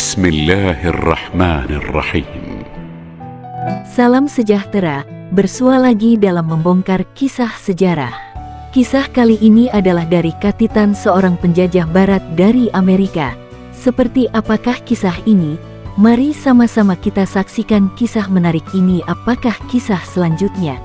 بسم الله الرحمن الرحيم. Salam sejahtera, bersua lagi dalam membongkar kisah sejarah. Kisah kali ini adalah dari katitan seorang penjajah barat dari Amerika. Seperti apakah kisah ini? Mari sama-sama kita saksikan kisah menarik ini. Apakah kisah selanjutnya?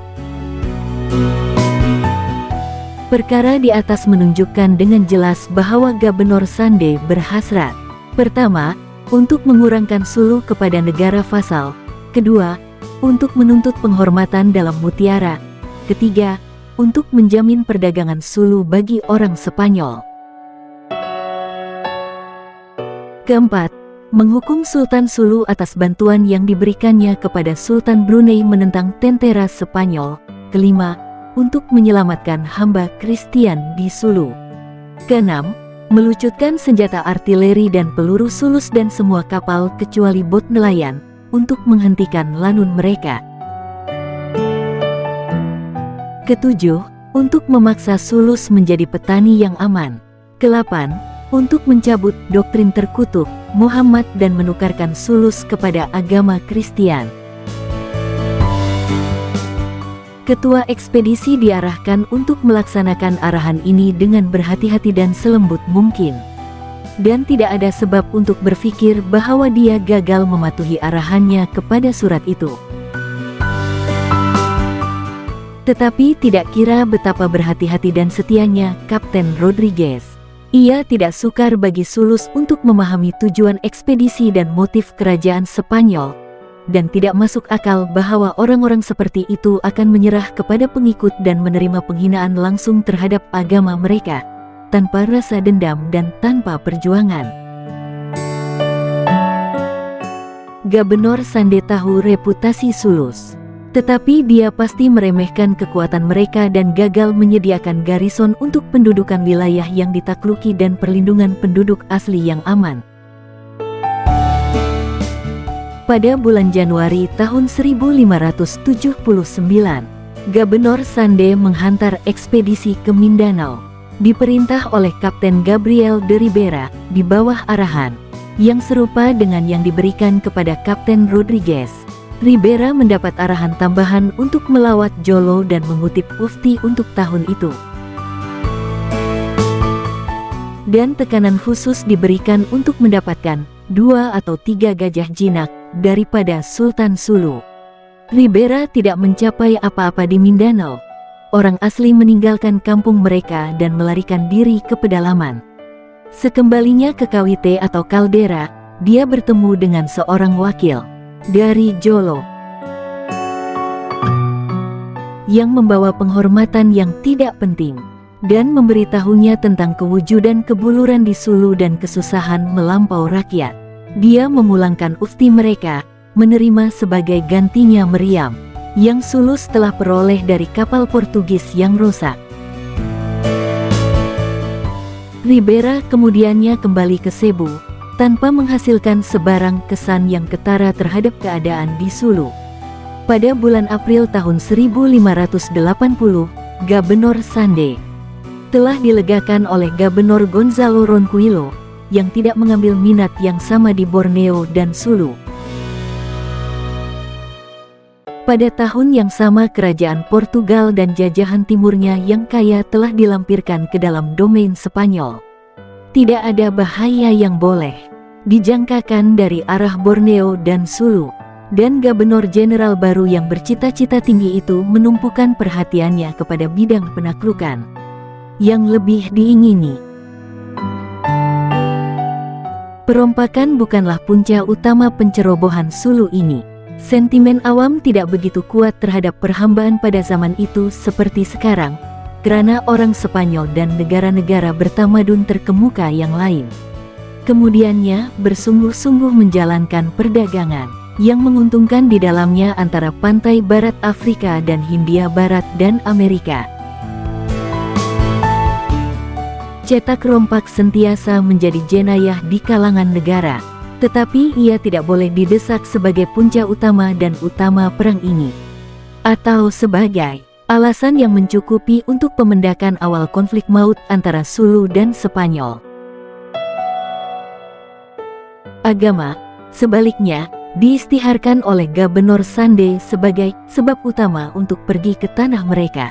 Perkara di atas menunjukkan dengan jelas bahwa Gubernur Sande berhasrat. Pertama, untuk mengurangkan suluh kepada negara vasal. Kedua, untuk menuntut penghormatan dalam mutiara. Ketiga, untuk menjamin perdagangan suluh bagi orang Spanyol. Keempat, menghukum Sultan Sulu atas bantuan yang diberikannya kepada Sultan Brunei menentang tentera Spanyol. Kelima, untuk menyelamatkan hamba Kristian di Sulu. Keenam, melucutkan senjata artileri dan peluru sulus dan semua kapal kecuali bot nelayan untuk menghentikan lanun mereka. Ketujuh, untuk memaksa Sulus menjadi petani yang aman. Kelapan, untuk mencabut doktrin terkutuk Muhammad dan menukarkan Sulus kepada agama Kristian. Ketua ekspedisi diarahkan untuk melaksanakan arahan ini dengan berhati-hati dan selembut mungkin. Dan tidak ada sebab untuk berpikir bahwa dia gagal mematuhi arahannya kepada surat itu. Tetapi tidak kira betapa berhati-hati dan setianya Kapten Rodriguez. Ia tidak sukar bagi Sulus untuk memahami tujuan ekspedisi dan motif kerajaan Spanyol. Dan tidak masuk akal bahwa orang-orang seperti itu akan menyerah kepada pengikut dan menerima penghinaan langsung terhadap agama mereka, tanpa rasa dendam dan tanpa perjuangan. Gubernur Sande tahu reputasi Sulus, tetapi dia pasti meremehkan kekuatan mereka dan gagal menyediakan garison untuk pendudukan wilayah yang ditakluki dan perlindungan penduduk asli yang aman. Pada bulan Januari tahun 1579, Gubernur Sande menghantar ekspedisi ke Mindanao, diperintah oleh Kapten Gabriel de Ribera, di bawah arahan yang serupa dengan yang diberikan kepada Kapten Rodriguez. Ribera mendapat arahan tambahan untuk melawat Jolo dan mengutip Ufti untuk tahun itu. Dan tekanan khusus diberikan untuk mendapatkan 2 atau 3 gajah jinak daripada Sultan Sulu. Ribera tidak mencapai apa-apa di Mindanao. Orang asli meninggalkan kampung mereka dan melarikan diri ke pedalaman. Sekembalinya ke Cavite atau Caldera, dia bertemu dengan seorang wakil dari Jolo yang membawa penghormatan yang tidak penting dan memberitahunya tentang kewujudan kebuluran di Sulu dan kesusahan melampau rakyat. Dia memulangkan ufti mereka, menerima sebagai gantinya meriam yang Sulus telah peroleh dari kapal Portugis yang rusak. Ribera kemudiannya kembali ke Cebu, tanpa menghasilkan sebarang kesan yang ketara terhadap keadaan di Sulu. Pada bulan April tahun 1580, Gubernur Sande telah dilegakan oleh Gubernur Gonzalo Ronquillo, yang tidak mengambil minat yang sama di Borneo dan Sulu. Pada tahun yang sama kerajaan Portugal dan jajahan timurnya yang kaya telah dilampirkan ke dalam domain Spanyol. Tidak ada bahaya yang boleh dijangkakan dari arah Borneo dan Sulu, dan Gubernur Jenderal baru yang bercita-cita tinggi itu menumpukan perhatiannya kepada bidang penaklukan yang lebih diingini. Perompakan bukanlah punca utama pencerobohan Sulu ini. Sentimen awam tidak begitu kuat terhadap perhambaan pada zaman itu seperti sekarang, karena orang Spanyol dan negara-negara bertamadun terkemuka yang lain kemudiannya bersungguh-sungguh menjalankan perdagangan yang menguntungkan di dalamnya antara pantai barat Afrika dan Hindia Barat dan Amerika. Cetak rompak sentiasa menjadi jenayah di kalangan negara, tetapi ia tidak boleh didesak sebagai punca utama dan utama perang ini, atau sebagai alasan yang mencukupi untuk pemendakan awal konflik maut antara Sulu dan Spanyol. agama. Sebaliknya, diisytiharkan oleh Gubernur Sande sebagai sebab utama untuk pergi ke tanah mereka.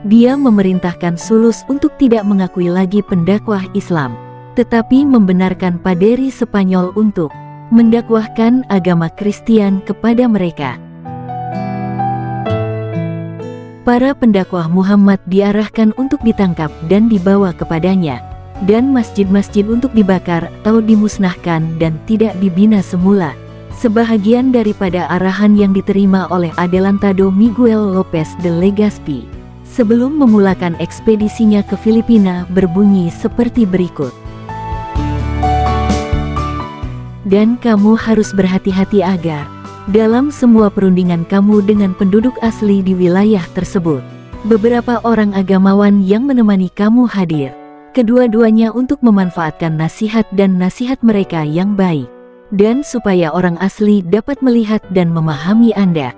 Dia memerintahkan Sulus untuk tidak mengakui lagi pendakwah Islam, tetapi membenarkan paderi Spanyol untuk mendakwahkan agama Kristian kepada mereka. Para pendakwah Muhammad diarahkan untuk ditangkap dan dibawa kepadanya, dan masjid-masjid untuk dibakar atau dimusnahkan dan tidak dibina semula. Sebahagian daripada arahan yang diterima oleh Adelantado Miguel López de Legazpi sebelum memulakan ekspedisinya ke Filipina berbunyi seperti berikut. Dan kamu harus berhati-hati agar dalam semua perundingan kamu dengan penduduk asli di wilayah tersebut, beberapa orang agamawan yang menemani kamu hadir, kedua-duanya untuk memanfaatkan nasihat dan nasihat mereka yang baik, dan supaya orang asli dapat melihat dan memahami Anda.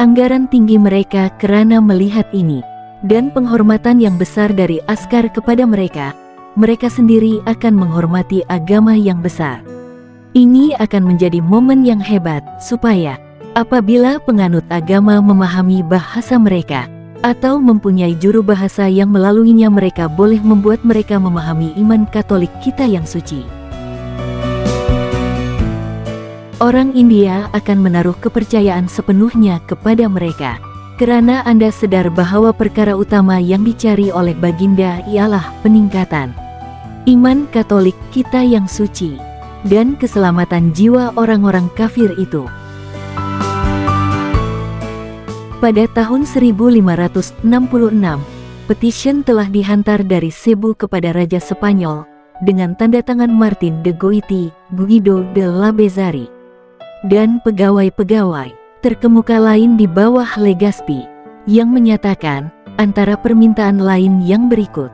Anggaran tinggi mereka karena melihat ini, dan penghormatan yang besar dari askar kepada mereka, mereka sendiri akan menghormati agama yang besar. Ini akan menjadi momen yang hebat, supaya apabila penganut agama memahami bahasa mereka, atau mempunyai juru bahasa yang melaluinya mereka boleh membuat mereka memahami iman Katolik kita yang suci. Orang India akan menaruh kepercayaan sepenuhnya kepada mereka, karena Anda sadar bahwa perkara utama yang dicari oleh Baginda ialah peningkatan iman Katolik kita yang suci, dan keselamatan jiwa orang-orang kafir itu. Pada tahun 1566, petition telah dihantar dari Cebu kepada Raja Spanyol dengan tanda tangan Martin de Goiti, Guido de Labezari, dan pegawai-pegawai terkemuka lain di bawah Legazpi, yang menyatakan antara permintaan lain yang berikut,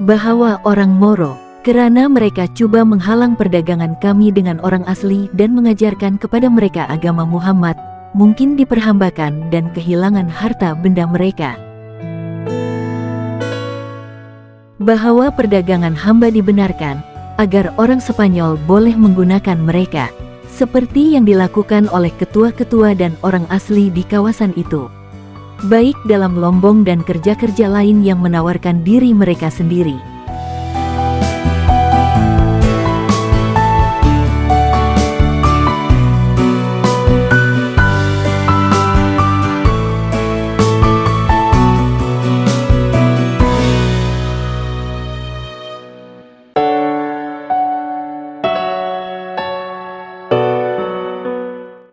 bahwa orang Moro, karena mereka coba menghalang perdagangan kami dengan orang asli dan mengajarkan kepada mereka agama Muhammad, mungkin diperhambakan dan kehilangan harta benda mereka. Bahwa perdagangan hamba dibenarkan, agar orang Spanyol boleh menggunakan mereka, seperti yang dilakukan oleh ketua-ketua dan orang asli di kawasan itu, baik dalam lombong dan kerja-kerja lain yang menawarkan diri mereka sendiri.